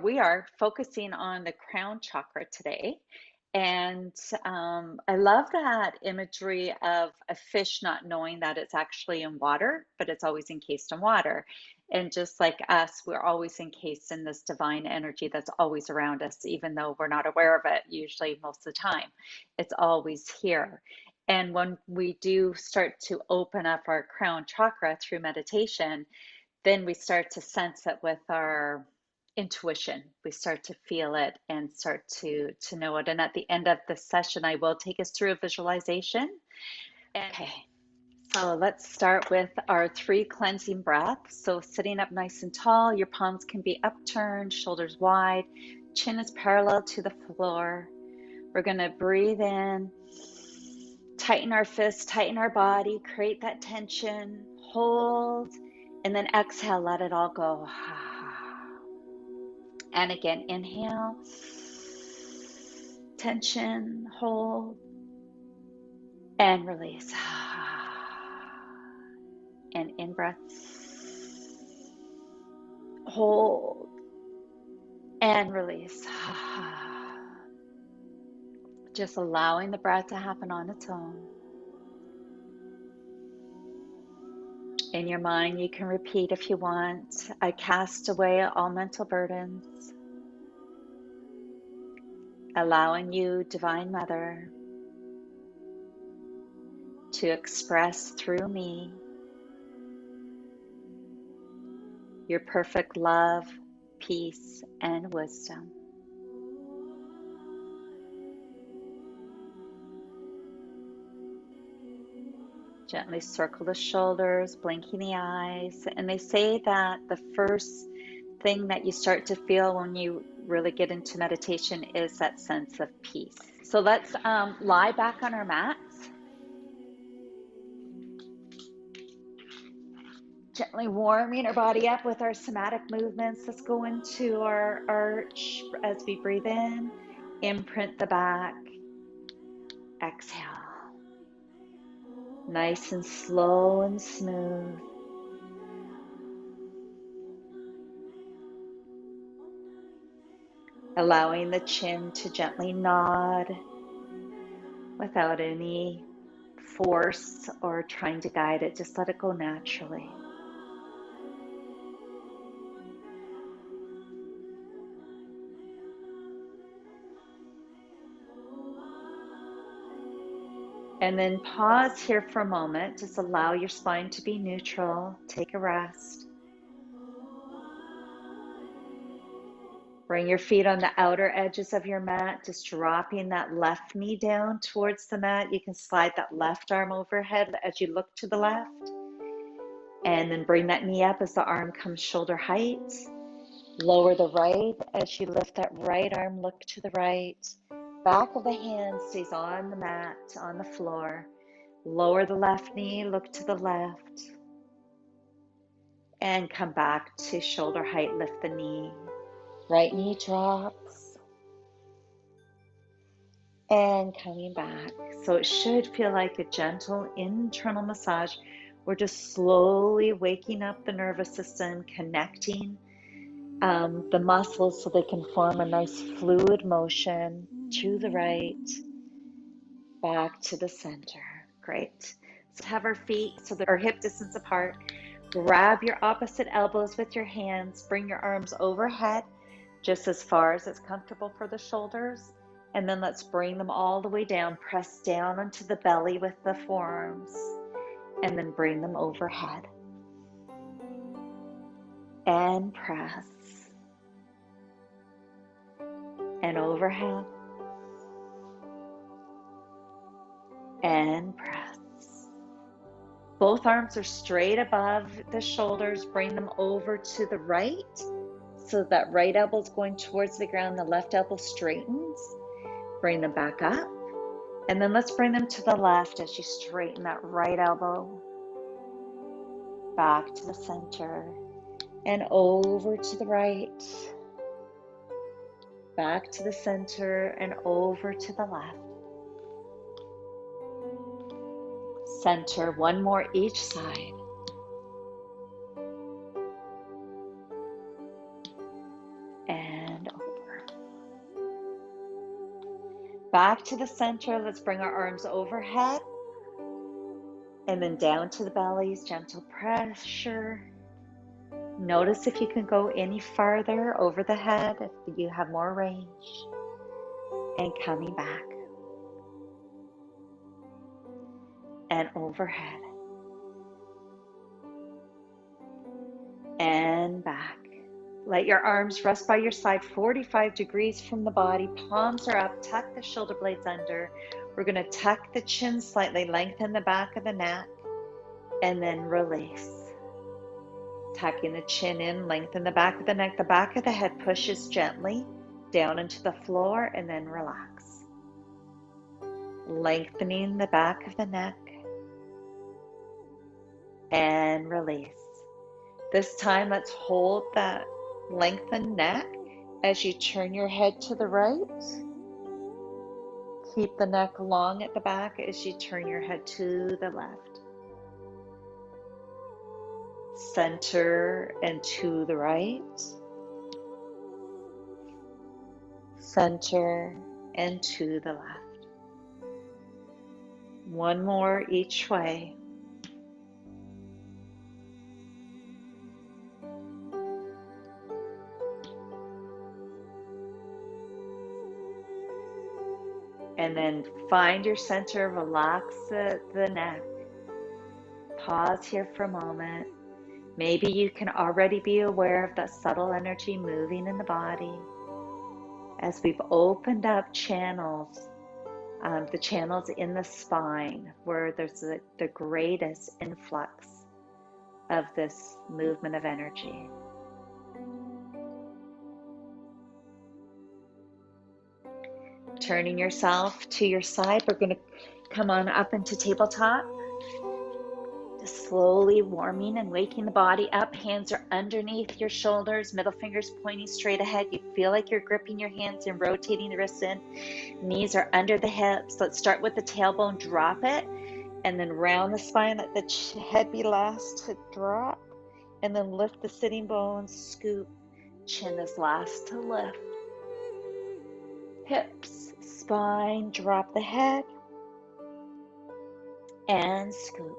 we are focusing on the crown chakra today. And I love that imagery of a fish not knowing that it's actually in water, but it's always encased in water. And just like us, we're always encased in this divine energy that's always around us, even though we're not aware of it, usually most of the time. It's always here. And when we do start to open up our crown chakra through meditation, then we start to sense it with our intuition. We start to feel it and start to know it. And at the end of this session, I will take us through a visualization. Okay, so let's start with our 3 cleansing breaths. So sitting up nice and tall, your palms can be upturned, shoulders wide, chin is parallel to the floor. We're going to breathe in, tighten our fists, tighten our body, create that tension, hold, and then exhale, let it all go. And again, inhale, tension, hold, and release. And in breath, hold, and release. Just allowing the breath to happen on its own. In your mind, you can repeat if you want, I cast away all mental burdens, allowing you, Divine Mother, to express through me your perfect love, peace, and wisdom. Gently circle the shoulders, blinking the eyes. And they say that the first thing that you start to feel when you really get into meditation is that sense of peace. So let's lie back on our mats. Gently warming our body up with our somatic movements. Let's go into our arch as we breathe in. Imprint the back. Exhale. Nice and slow and smooth. Allowing the chin to gently nod without any force or trying to guide it. Just let it go naturally. And then pause here for a moment. Just allow your spine to be neutral. Take a rest. Bring your feet on the outer edges of your mat, just dropping that left knee down towards the mat. You can slide that left arm overhead as you look to the left. And then bring that knee up as the arm comes shoulder height. Lower the right as you lift that right arm, look to the right. Back of the hand stays on the mat, on the floor. Lower the left knee, look to the left. And come back to shoulder height, lift the knee. Right knee drops. And coming back. So it should feel like a gentle internal massage. We're just slowly waking up the nervous system, connecting the muscles so they can form a nice fluid motion to the right, back to the center. Great. So have our feet so they're hip distance apart. Grab your opposite elbows with your hands. Bring your arms overhead just as far as it's comfortable for the shoulders. And then let's bring them all the way down. Press down onto the belly with the forearms. And then bring them overhead. And press. And overhead. And press. Both arms are straight above the shoulders. Bring them over to the right. So that right elbow is going towards the ground. The left elbow straightens. Bring them back up. And then let's bring them to the left as you straighten that right elbow. Back to the center. And over to the right. Back to the center and over to the left. Center, one more each side. Back to the center. Let's bring our arms overhead and then down to the bellies, gentle pressure. Notice if you can go any farther over the head, if you have more range. And coming back. And overhead. And back. Let your arms rest by your side, 45 degrees from the body. Palms are up. Tuck the shoulder blades under. We're going to tuck the chin slightly, lengthen the back of the neck, and then release. Tucking the chin in, lengthen the back of the neck. The back of the head pushes gently down into the floor, and then relax. Lengthening the back of the neck, and release. This time, let's hold that lengthened neck as you turn your head to the right. Keep the neck long at the back as you turn your head to the left. Center and to the right. Center and to the left. One more each way. And then find your center, relax the neck. Pause here for a moment. Maybe you can already be aware of that subtle energy moving in the body as we've opened up channels, the channels in the spine where there's the greatest influx of this movement of energy. Turning yourself to your side, we're going to come on up into tabletop. Just slowly warming and waking the body up. Hands are underneath your shoulders, middle fingers pointing straight ahead. You feel like you're gripping your hands and rotating the wrists in. Knees are under the hips. Let's start with the tailbone, drop it, and then round the spine, let the head be last to drop, and then lift the sitting bones, scoop. Chin is last to lift. Hips, spine, drop the head, and scoop.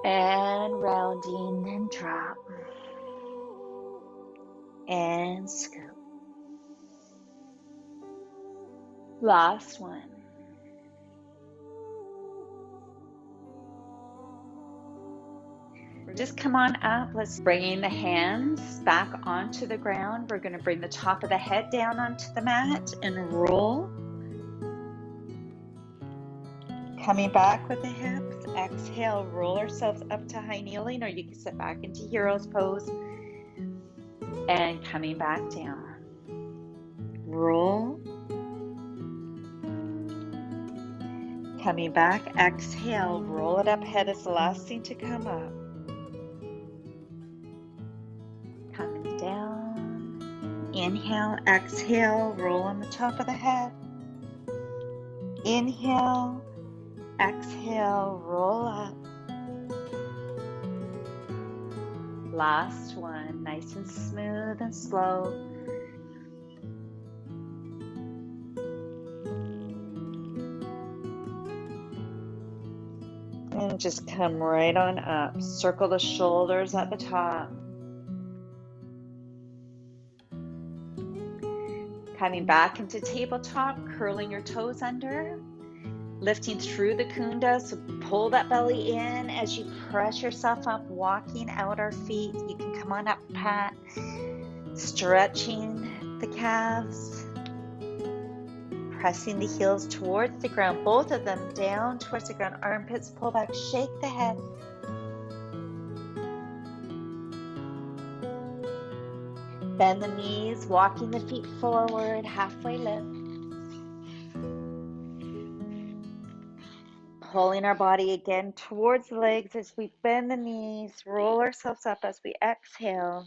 And rounding and drop. And scoop. Last one. Just come on up. Let's bring the hands back onto the ground. We're going to bring the top of the head down onto the mat and roll. Coming back with the hips. Exhale, roll ourselves up to high kneeling, or you can sit back into hero's pose. And coming back down. Roll. Coming back, exhale, roll it up. Head is the last thing to come up. Coming down. Inhale, exhale, roll on the top of the head. Inhale, exhale, roll up. Last one, nice and smooth and slow. And just come right on up. Circle the shoulders at the top. Coming back into tabletop, curling your toes under. Lifting through the kunda, so pull that belly in as you press yourself up, walking out our feet. You can come on up, pat. Stretching the calves. Pressing the heels towards the ground, both of them down towards the ground. Armpits pull back, shake the head. Bend the knees, walking the feet forward, halfway lift. Pulling our body again towards the legs as we bend the knees, roll ourselves up as we exhale.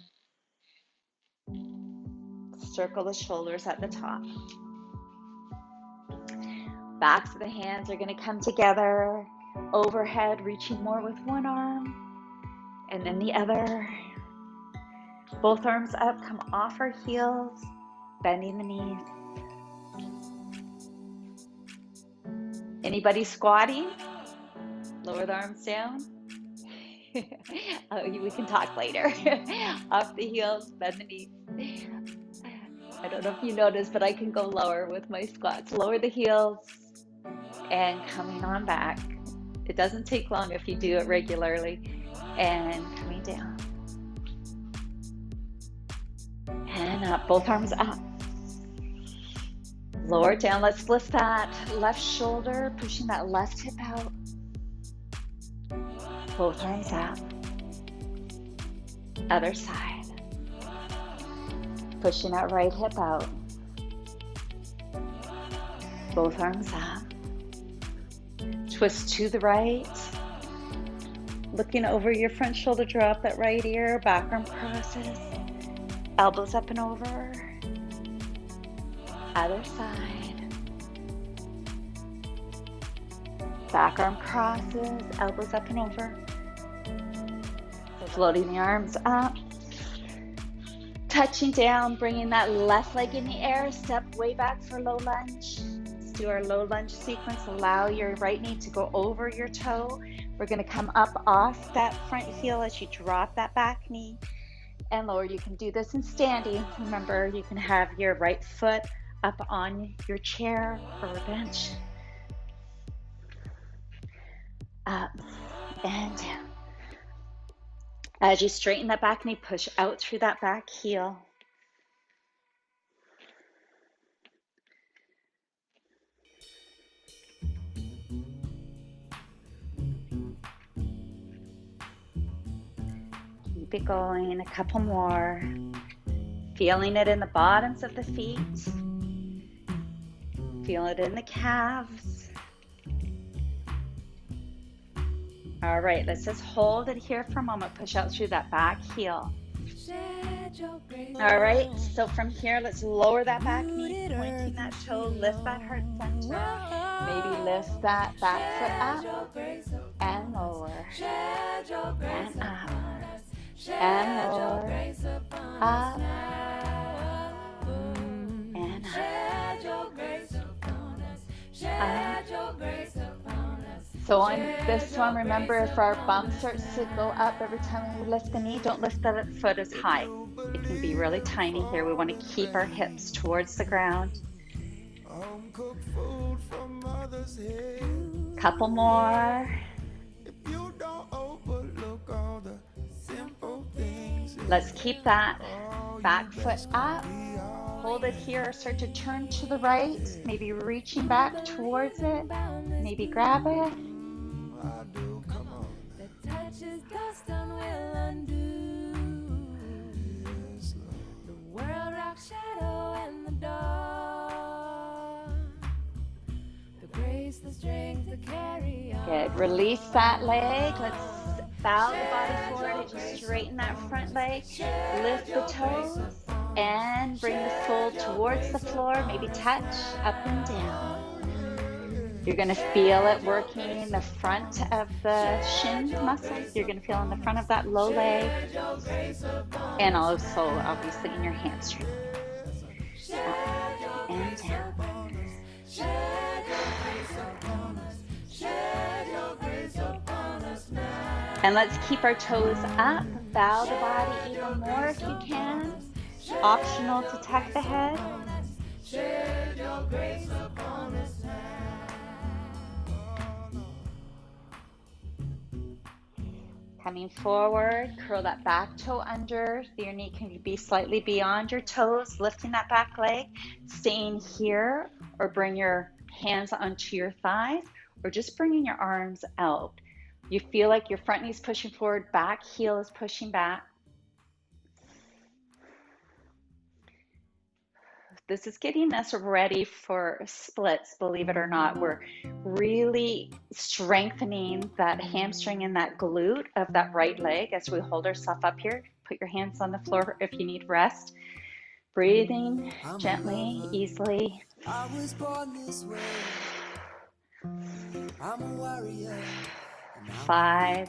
Circle the shoulders at the top. Backs of the hands are going to come together overhead, reaching more with one arm and then the other. Both arms up, come off our heels. bending the knees. Anybody squatting? Lower the arms down. Oh, we can talk later. Off the heels, bend the knees. I don't know if you noticed, but I can go lower with my squats. Lower the heels and coming on back. It doesn't take long if you do it regularly. And coming down. And up, both arms up. Lower it down. Let's lift that left shoulder, pushing that left hip out. Both arms up. Other side. Pushing that right hip out. Both arms up. Twist to the right. Looking over your front shoulder, drop that right ear, back arm crosses. Elbows up and over. Other side. Back arm crosses, elbows up and over. So floating the arms up. Touching down, bringing that left leg in the air, step way back for low lunge. Let's do our low lunge sequence. Allow your right knee to go over your toe. We're going to come up off that front heel as you drop that back knee and lower. You can do this in standing. Remember, you can have your right foot up on your chair or bench. Up and down. As you straighten that back knee, push out through that back heel. Keep it going, a couple more. Feeling it in the bottoms of the feet. Feel it in the calves. All right, let's just hold it here for a moment. Push out through that back heel. All right, so from here, let's lower that back knee, pointing that toe, lift that heart center. Maybe lift that back foot up and lower and up and lower, up and up. So on this one, remember, if our bum starts to go up every time we lift the knee, don't lift the foot as high. It can be really tiny here. We want to keep our hips towards the ground. Couple more. Let's keep that back foot up. Hold it here. Start to turn to the right. Maybe reaching back towards it. Maybe grab it. Good. Release that leg. Let's bow the body forward as you straighten that front leg. Lift the toes and bring the soul towards the floor. Maybe touch up and down. You're going to feel it working in the front of the shin muscles. You're going to feel in the front of that low leg and also obviously in your hamstring. Up and down. And let's keep our toes up. Bow the body even more if you can. Optional to tuck the head. Coming forward, curl that back toe under. Your knee can be slightly beyond your toes, lifting that back leg, staying here, or bring your hands onto your thighs, or just bringing your arms out. You feel like your front knee is pushing forward, back heel is pushing back. This is getting us ready for splits, believe it or not. We're really strengthening that hamstring and that glute of that right leg as we hold ourselves up here. Put your hands on the floor if you need rest. Breathing gently, easily. I was born this way. I'm a warrior. 5,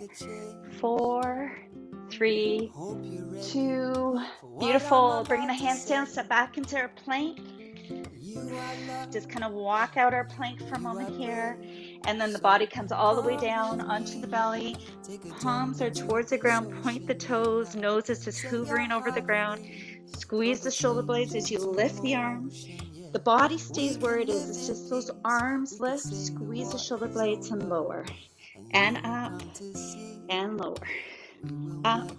4, 3, 2, beautiful. Bringing the hands down, step back into our plank. Just kind of walk out our plank for a moment here. And then the body comes all the way down onto the belly. Palms are towards the ground, point the toes, nose is just hovering over the ground. Squeeze the shoulder blades as you lift the arms. The body stays where it is. It's just those arms lift, squeeze the shoulder blades and lower. And up and lower. Up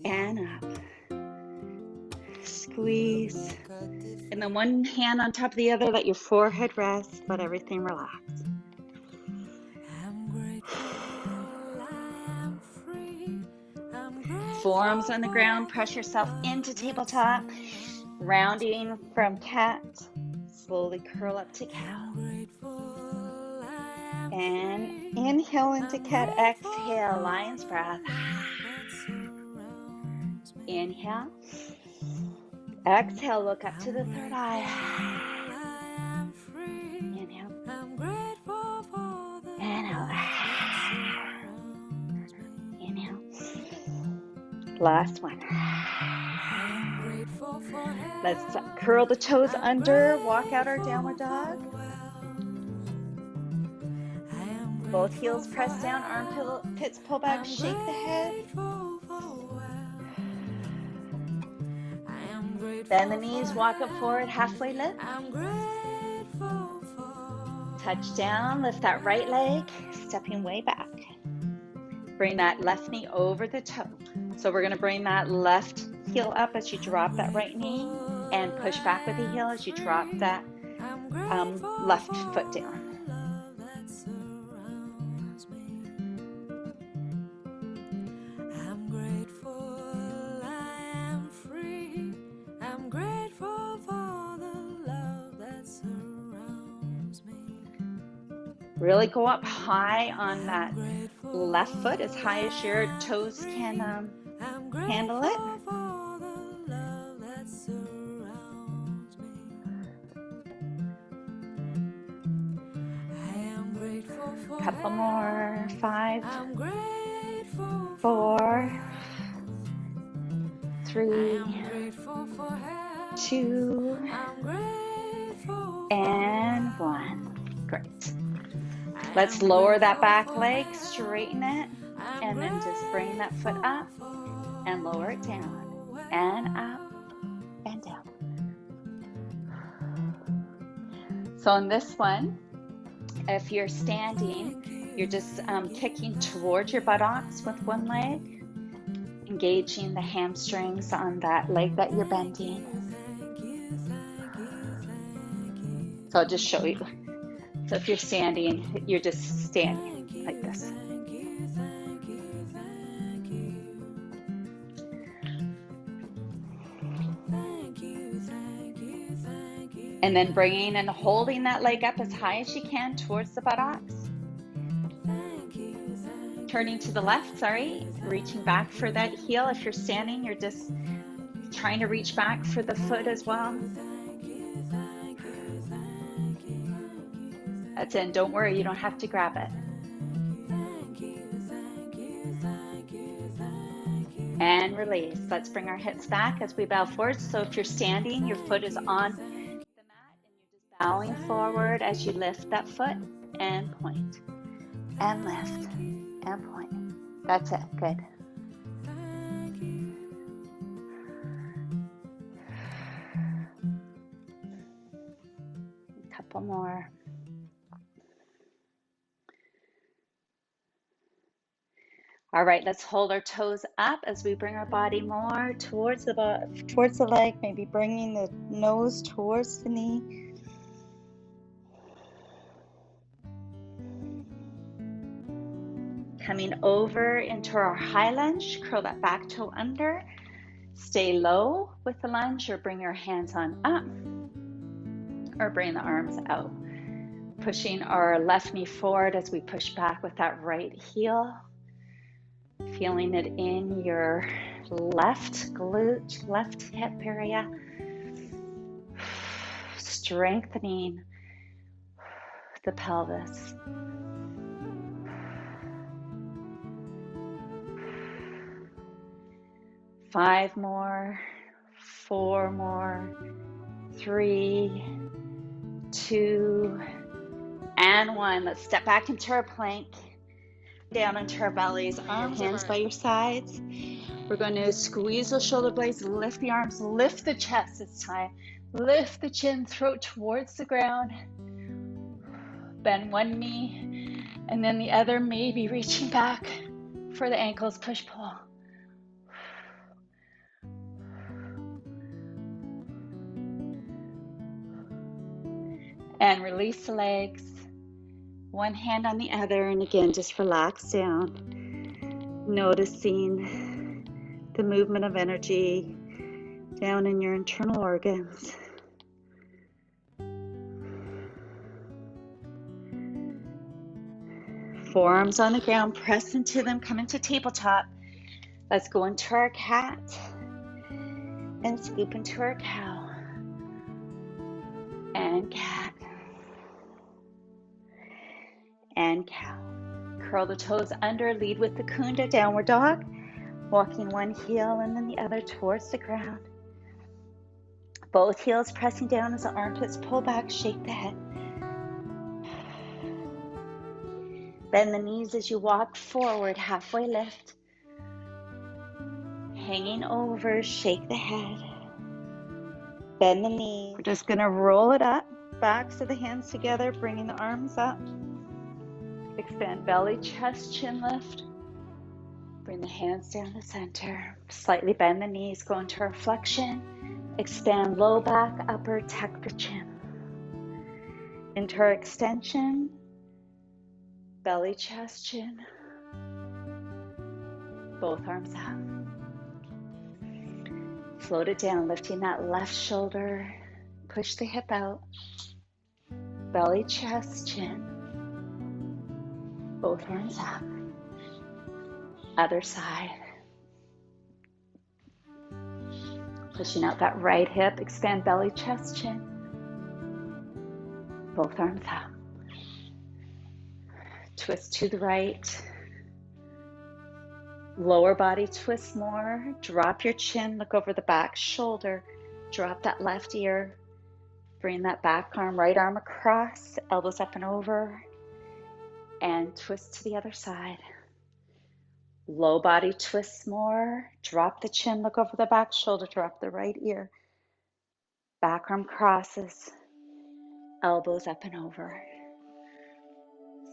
and up. Squeeze. And then one hand on top of the other, let your forehead rest, let everything relax. Forearms on the ground, press yourself into tabletop. Rounding from cat, slowly curl up to cow. And inhale into cat, exhale, lion's breath. Inhale. Exhale, look up to the third eye. Inhale. And out. Inhale. Last one. Let's curl the toes under, walk out our downward dog. Both heels press down, armpits pull back, shake the head. Bend the knees, walk up forward, halfway lift. Touch down, lift that right leg, stepping way back. Bring that left knee over the toe. So we're going to bring that left heel up as you drop that right knee and push back with the heel as you drop that left foot down. Really go up high on that left foot, as high as your toes can handle it. Couple more. 5, 4, 3, 2, and 1. Great. Let's lower that back leg, straighten it, and then just bring that foot up and lower it down, and up and down. So on this one, if you're standing, you're just kicking towards your buttocks with one leg, engaging the hamstrings on that leg that you're bending. So I'll just show you. So if you're standing, you're just standing like this. And then bringing and holding that leg up as high as you can towards the buttocks. Turning to the left, reaching back for that heel. If you're standing, you're just trying to reach back for the foot as well. That's it. Don't worry, you don't have to grab it. And release. Let's bring our hips back as we bow forward. So if you're standing, your foot is on the mat and you're just bowing forward as you lift that foot and point. And lift and point. That's it. Good. A couple more. All right, let's hold our toes up as we bring our body more towards the leg, maybe bringing the nose towards the knee. Coming over into our high lunge, curl that back toe under. Stay low with the lunge or bring your hands on up or bring the arms out. Pushing our left knee forward as we push back with that right heel. Feeling it in your left glute, left hip area. Strengthening the pelvis. 5 more, 4 more, 3, 2, and 1. Let's step back into our plank, down into our bellies, arms, hands by your sides. We're going to squeeze those shoulder blades, lift the arms, lift the chest this time. Lift the chin, throat towards the ground. Bend one knee, and then the other, maybe reaching back for the ankles, push, pull. And release the legs. One hand on the other, and again, just relax down. Noticing the movement of energy down in your internal organs. Forearms on the ground, press into them, come into tabletop. Let's go into our cat and scoop into our cow. And cat. And cow. Curl the toes under, lead with the kunda, downward dog. Walking one heel and then the other towards the ground. Both heels pressing down as the armpits pull back, shake the head. Bend the knees as you walk forward, halfway lift. Hanging over, shake the head. Bend the knees. We're just going to roll it up, backs of the hands together, bringing the arms up. Expand belly, chest, chin lift. Bring the hands down the center. Slightly bend the knees, go into reflection. Expand low back, upper, tuck the chin. Into our extension. Belly, chest, chin. Both arms up. Float it down, lifting that left shoulder. Push the hip out. Belly, chest, chin. Both arms up. Other side. Pushing out that right hip. Expand belly, chest, chin. Both arms up. Twist to the right. Lower body twist more. Drop your chin. Look over the back shoulder. Drop that left ear. Bring that back arm, right arm across. Elbows up and over. And twist to the other side. Low body twists more. Drop the chin. Look over the back shoulder. Drop the right ear. Back arm crosses. Elbows up and over.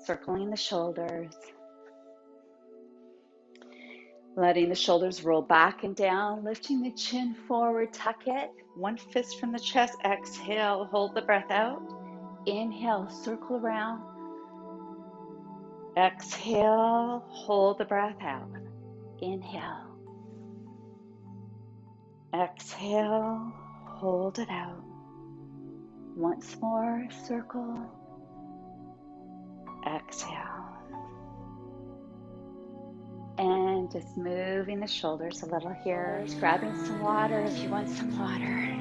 Circling the shoulders. Letting the shoulders roll back and down. Lifting the chin forward. Tuck it. One fist from the chest. Exhale. Hold the breath out. Inhale. Circle around. Exhale. Hold the breath out. Inhale. Exhale. Hold it out. Once more. Circle. Exhale. And just moving the shoulders a little here. Just grabbing some water if you want some water.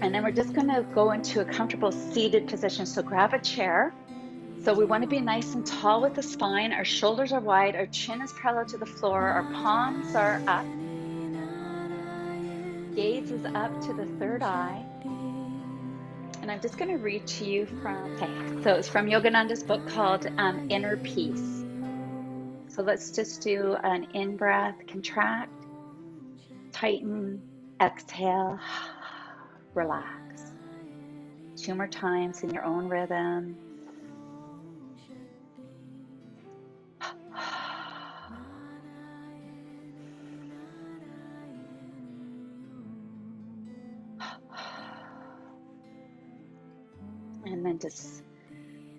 And then we're just going to go into a comfortable seated position. So grab a chair. So we want to be nice and tall with the spine. Our shoulders are wide. Our chin is parallel to the floor. Our palms are up. Gaze is up to the third eye. And I'm just going to read to you from, so it's from Yogananda's book called Inner Peace. So let's just do an in-breath, contract, tighten, exhale, relax. 2 more times in your own rhythm. And then just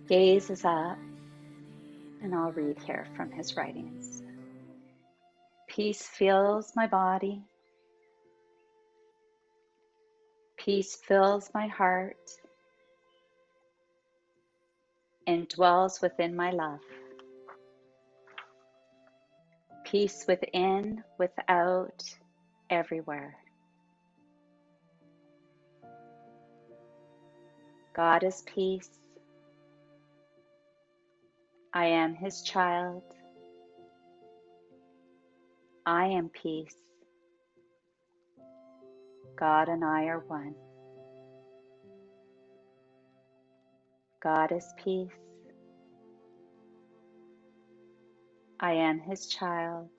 gaze is up, and I'll read here from his writings. Peace fills my body. Peace fills my heart and dwells within my love. Peace within, without, everywhere. God is peace. I am His child. I am peace. God and I are one. God is peace. I am His child.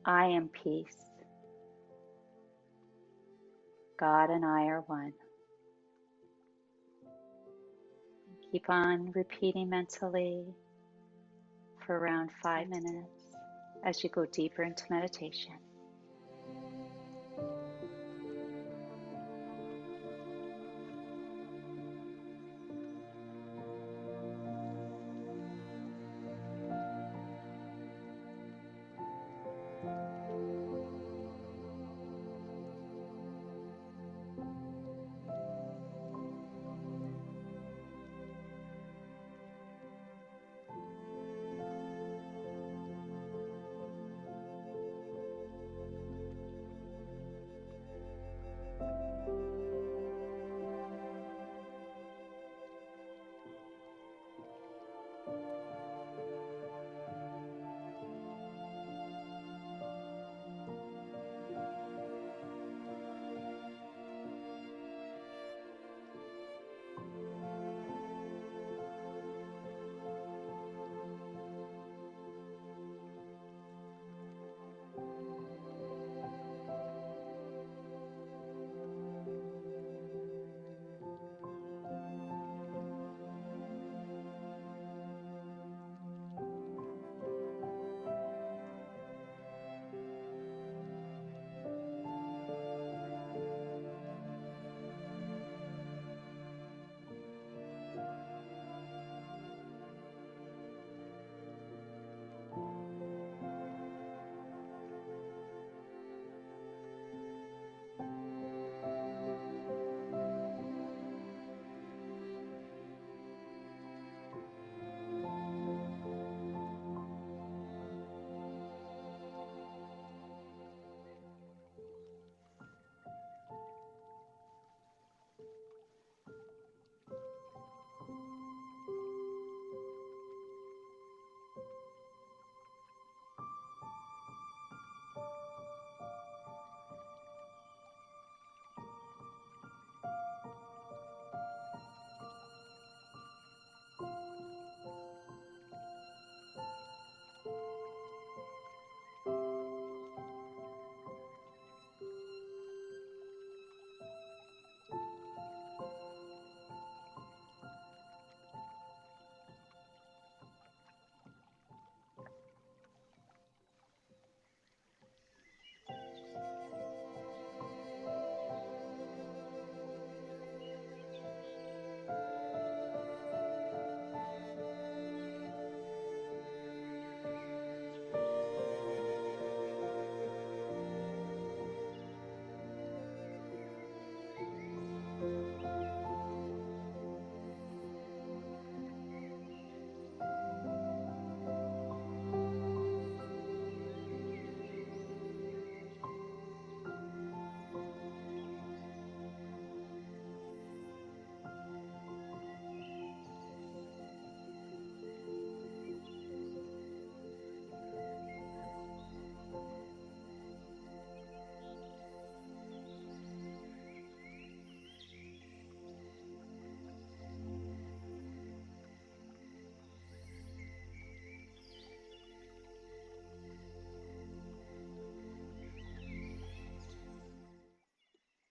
I am peace. God and I are one. Keep on repeating mentally for around 5 minutes as you go deeper into meditation.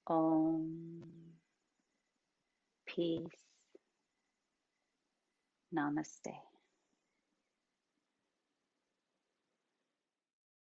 Om. Peace. Namaste.